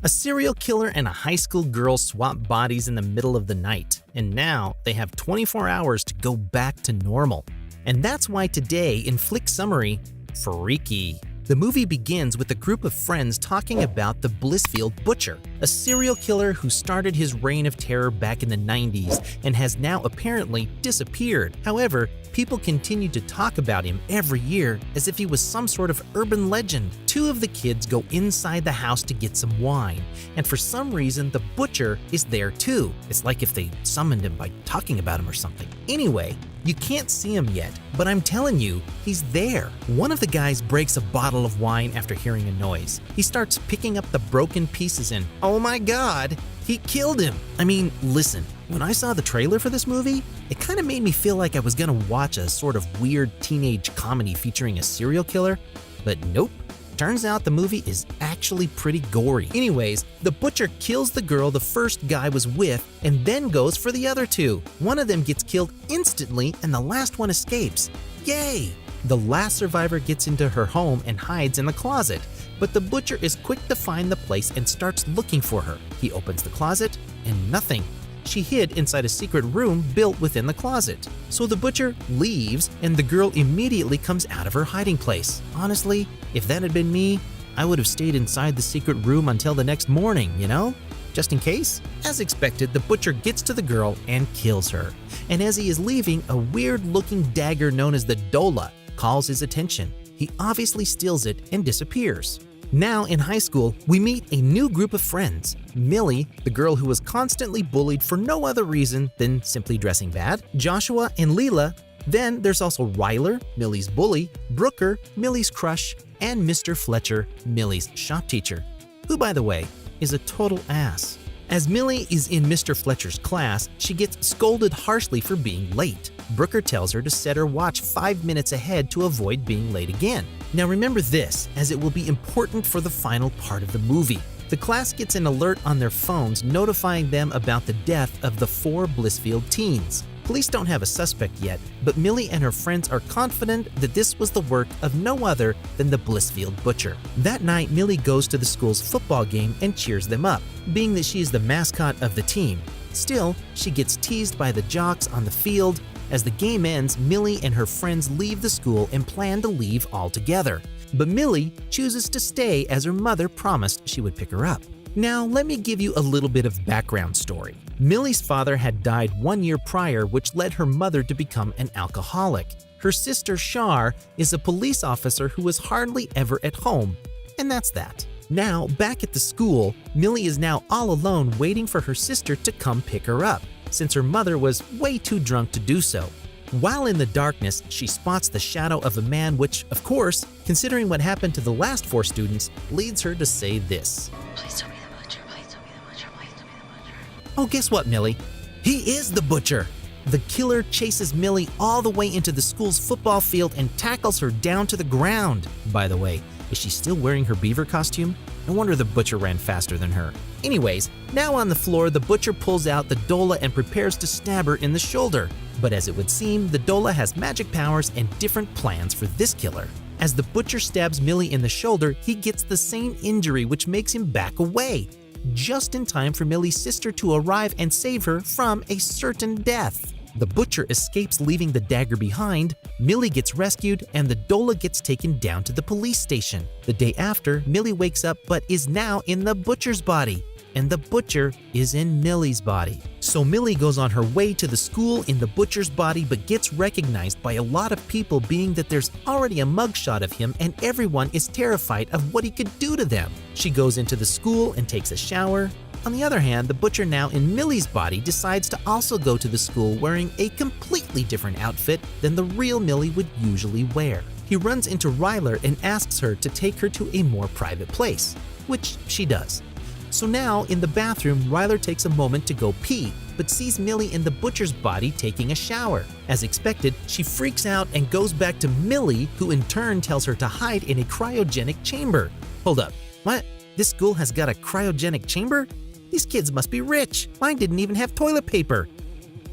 A serial killer and a high school girl swap bodies in the middle of the night, and now they have 24 hours to go back to normal. And that's why today in Flick Summary, freaky. The movie begins with a group of friends talking about the Blissfield Butcher, a serial killer who started his reign of terror back in the 90s and has now apparently disappeared. However, people continue to talk about him every year as if he was some sort of urban legend. Two of the kids go inside the house to get some wine, and for some reason the butcher is there too. It's like if they summoned him by talking about him or something. Anyway, you can't see him yet, but I'm telling you, he's there. One of the guys breaks a bottle of wine after hearing a noise. He starts picking up the broken pieces and, oh my god, he killed him. I mean, listen, when I saw the trailer for this movie, it kind of made me feel like I was gonna watch a sort of weird teenage comedy featuring a serial killer, but nope. Turns out the movie is actually pretty gory. Anyways, the butcher kills the girl the first guy was with and then goes for the other two. One of them gets killed instantly and the last one escapes. Yay! The last survivor gets into her home and hides in the closet, but the butcher is quick to find the place and starts looking for her. He opens the closet and nothing. She hid inside a secret room built within the closet. So the butcher leaves and the girl immediately comes out of her hiding place. Honestly, if that had been me, I would have stayed inside the secret room until the next morning, you know? Just in case. As expected, the butcher gets to the girl and kills her. And as he is leaving, a weird-looking dagger known as the Dola calls his attention. He obviously steals it and disappears. Now in high school, we meet a new group of friends. Millie, the girl who was constantly bullied for no other reason than simply dressing bad, Joshua and Leela. Then there's also Ryler, Millie's bully, Brooker, Millie's crush, and Mr. Fletcher, Millie's shop teacher, who, by the way, is a total ass. As Millie is in Mr. Fletcher's class, she gets scolded harshly for being late. Brooker tells her to set her watch 5 minutes ahead to avoid being late again. Now remember this, as it will be important for the final part of the movie. The class gets an alert on their phones notifying them about the death of the 4 Blissfield teens. Police don't have a suspect yet, but Millie and her friends are confident that this was the work of no other than the Blissfield Butcher. That night, Millie goes to the school's football game and cheers them up, being that she is the mascot of the team. Still, she gets teased by the jocks on the field. As the game ends, Millie and her friends leave the school and plan to leave altogether. But Millie chooses to stay as her mother promised she would pick her up. Now, let me give you a little bit of background story. Millie's father had died 1 year prior, which led her mother to become an alcoholic. Her sister Shar is a police officer who is hardly ever at home, and that's that. Now, back at the school, Millie is now all alone waiting for her sister to come pick her up, since her mother was way too drunk to do so. While in the darkness, she spots the shadow of a man which, of course, considering what happened to the last 4 students, leads her to say this. Please tell me the butcher, please tell me the butcher, please tell me the butcher. Oh, guess what, Millie? He is the butcher! The killer chases Millie all the way into the school's football field and tackles her down to the ground. By the way, is she still wearing her beaver costume? No wonder the butcher ran faster than her. Anyways, now on the floor, the butcher pulls out the Dola and prepares to stab her in the shoulder. But as it would seem, the Dola has magic powers and different plans for this killer. As the butcher stabs Millie in the shoulder, he gets the same injury which makes him back away, just in time for Millie's sister to arrive and save her from a certain death. The butcher escapes, leaving the dagger behind. Millie gets rescued and the Dola gets taken down to the police station. The day after, Millie wakes up but is now in the butcher's body, and the butcher is in Millie's body. So Millie goes on her way to the school in the butcher's body but gets recognized by a lot of people, being that there's already a mugshot of him and everyone is terrified of what he could do to them. She goes into the school and takes a shower. On the other hand, the butcher now in Millie's body decides to also go to the school wearing a completely different outfit than the real Millie would usually wear. He runs into Ryler and asks her to take her to a more private place, which she does. So now, in the bathroom, Ryler takes a moment to go pee, but sees Millie in the butcher's body taking a shower. As expected, she freaks out and goes back to Millie, who in turn tells her to hide in a cryogenic chamber. Hold up, what? This school has got a cryogenic chamber? These kids must be rich. Mine didn't even have toilet paper.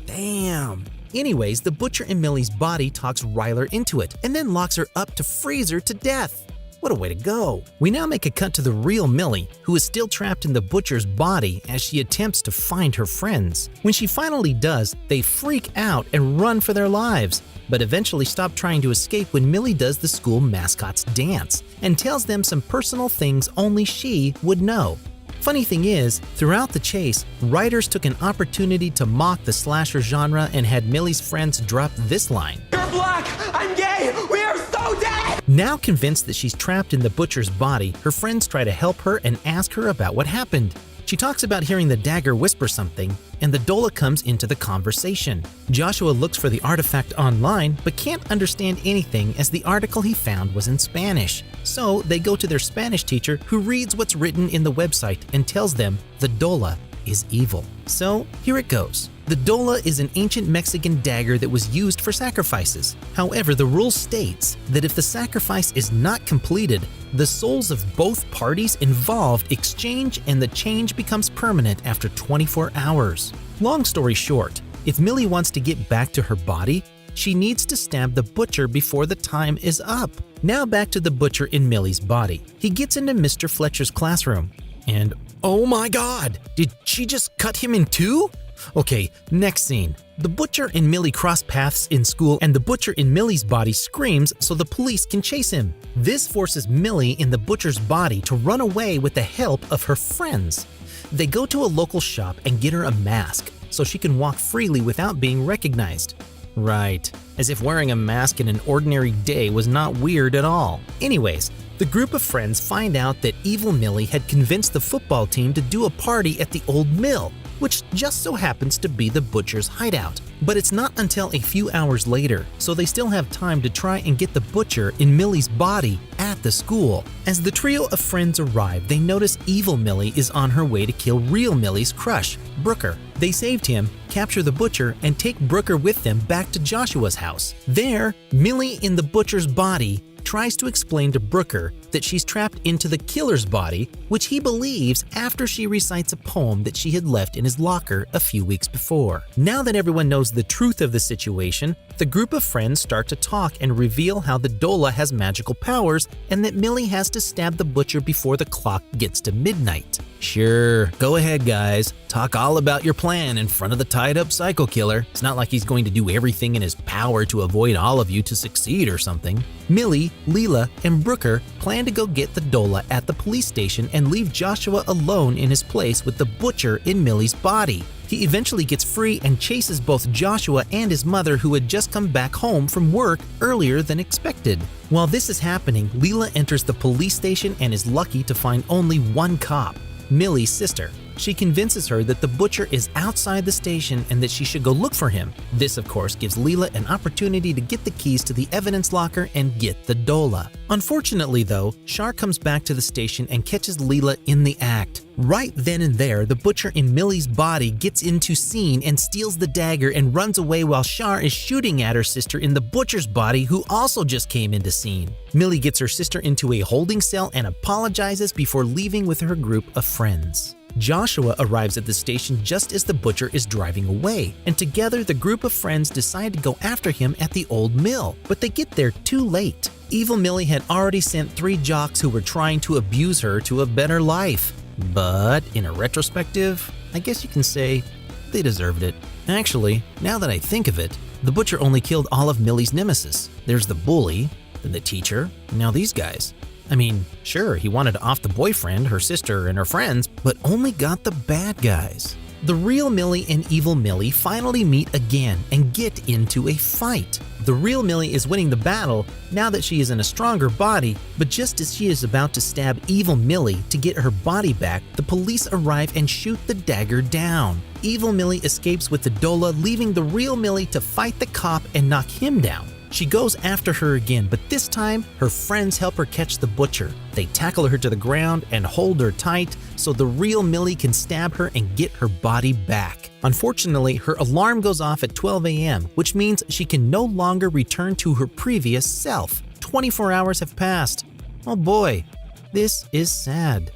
Damn. Anyways, the butcher in Millie's body talks Ryler into it and then locks her up to freeze her to death. What a way to go. We now make a cut to the real Millie, who is still trapped in the butcher's body as she attempts to find her friends. When she finally does, they freak out and run for their lives, but eventually stop trying to escape when Millie does the school mascot's dance and tells them some personal things only she would know. Funny thing is, throughout the chase, writers took an opportunity to mock the slasher genre and had Millie's friends drop this line. You're black! I'm gay! We are so dead! Now convinced that she's trapped in the butcher's body, her friends try to help her and ask her about what happened. She talks about hearing the dagger whisper something, and the doula comes into the conversation. Joshua looks for the artifact online, but can't understand anything as the article he found was in Spanish. So they go to their Spanish teacher, who reads what's written in the website and tells them the doula is evil. So here it goes. The doula is an ancient Mexican dagger that was used for sacrifices. However, the rule states that if the sacrifice is not completed, the souls of both parties involved exchange and the change becomes permanent after 24 hours. Long story short, if Millie wants to get back to her body, she needs to stab the butcher before the time is up. Now back to the butcher in Millie's body. He gets into Mr. Fletcher's classroom and oh my god, did she just cut him in two? Okay, next scene. The butcher and Millie cross paths in school and the butcher in Millie's body screams so the police can chase him. This forces Millie in the butcher's body to run away with the help of her friends. They go to a local shop and get her a mask so she can walk freely without being recognized. Right, as if wearing a mask in an ordinary day was not weird at all. Anyways, the group of friends find out that evil Millie had convinced the football team to do a party at the old mill, which just so happens to be the butcher's hideout. But it's not until a few hours later, so they still have time to try and get the butcher in Millie's body at the school. As the trio of friends arrive, they notice evil Millie is on her way to kill real Millie's crush, Brooker. They saved him, capture the butcher, and take Brooker with them back to Joshua's house. There, Millie in the butcher's body tries to explain to Brooker that she's trapped into the killer's body, which he believes after she recites a poem that she had left in his locker a few weeks before. Now that everyone knows the truth of the situation, the group of friends start to talk and reveal how the doula has magical powers and that Millie has to stab the butcher before the clock gets to midnight. Sure, go ahead guys, talk all about your plan in front of the tied-up psycho killer. It's not like he's going to do everything in his power to avoid all of you to succeed or something. Millie, Leela, and Brooker plan to go get the doula at the police station and leave Joshua alone in his place with the butcher in Millie's body. He eventually gets free and chases both Joshua and his mother, who had just come back home from work earlier than expected. While this is happening, Leela enters the police station and is lucky to find only one cop, Millie's sister. She convinces her that the butcher is outside the station and that she should go look for him. This, of course, gives Leela an opportunity to get the keys to the evidence locker and get the doula. Unfortunately, though, Shar comes back to the station and catches Leela in the act. Right then and there, the butcher in Millie's body gets into scene and steals the dagger and runs away while Shar is shooting at her sister in the butcher's body, who also just came into scene. Millie gets her sister into a holding cell and apologizes before leaving with her group of friends. Joshua arrives at the station just as the butcher is driving away, and together the group of friends decide to go after him at the old mill, but they get there too late. Evil Millie had already sent 3 jocks who were trying to abuse her to a better life. But in a retrospective, I guess you can say they deserved it. Actually, now that I think of it, the butcher only killed all of Millie's nemesis. There's the bully, then the teacher, and now these guys. I mean, sure, he wanted to off the boyfriend, her sister, and her friends, but only got the bad guys. The real Millie and evil Millie finally meet again and get into a fight. The real Millie is winning the battle now that she is in a stronger body, but just as she is about to stab evil Millie to get her body back, the police arrive and shoot the dagger down. Evil Millie escapes with the doula, leaving the real Millie to fight the cop and knock him down. She goes after her again, but this time, her friends help her catch the butcher. They tackle her to the ground and hold her tight so the real Millie can stab her and get her body back. Unfortunately, her alarm goes off at 12 a.m., which means she can no longer return to her previous self. 24 hours have passed. Oh boy, this is sad.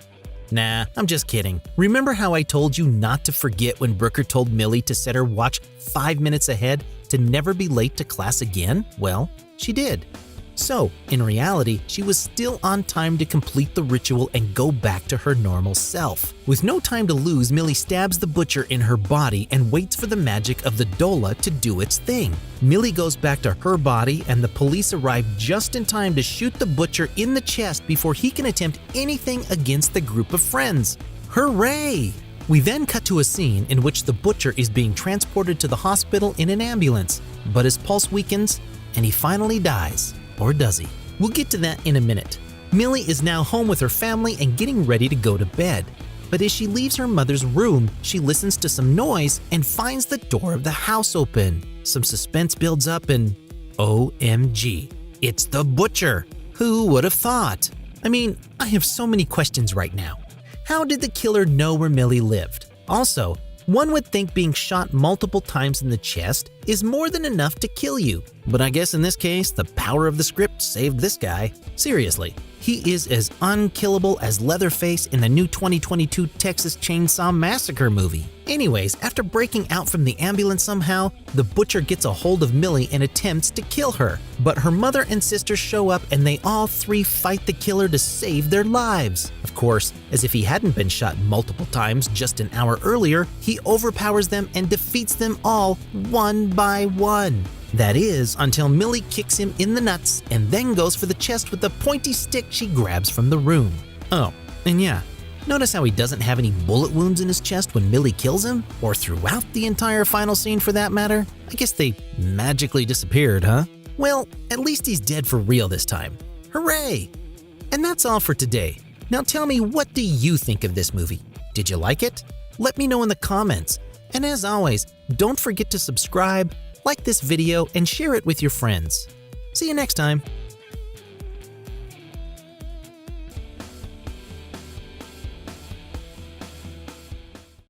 Nah, I'm just kidding. Remember how I told you not to forget when Brooker told Millie to set her watch 5 minutes ahead to never be late to class again? Well, she did. So, in reality, she was still on time to complete the ritual and go back to her normal self. With no time to lose, Millie stabs the butcher in her body and waits for the magic of the dola to do its thing. Millie goes back to her body and the police arrive just in time to shoot the butcher in the chest before he can attempt anything against the group of friends. Hooray! We then cut to a scene in which the butcher is being transported to the hospital in an ambulance, but his pulse weakens and he finally dies. Or does he? We'll get to that in a minute. Millie is now home with her family and getting ready to go to bed. But as she leaves her mother's room, she listens to some noise and finds the door of the house open. Some suspense builds up and OMG, it's the butcher. Who would have thought? I mean, I have so many questions right now. How did the killer know where Millie lived? Also, one would think being shot multiple times in the chest is more than enough to kill you. But I guess in this case, the power of the script saved this guy. Seriously, he is as unkillable as Leatherface in the new 2022 Texas Chainsaw Massacre movie. Anyways, after breaking out from the ambulance somehow, the butcher gets a hold of Millie and attempts to kill her. But her mother and sister show up and they all three fight the killer to save their lives. Of course, as if he hadn't been shot multiple times just an hour earlier, he overpowers them and defeats them all one by one. That is, until Millie kicks him in the nuts and then goes for the chest with the pointy stick she grabs from the room. Oh, and yeah, notice how he doesn't have any bullet wounds in his chest when Millie kills him? Or throughout the entire final scene for that matter? I guess they magically disappeared, huh? Well, at least he's dead for real this time. Hooray! And that's all for today. Now tell me, what do you think of this movie? Did you like it? Let me know in the comments. And as always, don't forget to subscribe, like this video, and share it with your friends. See you next time.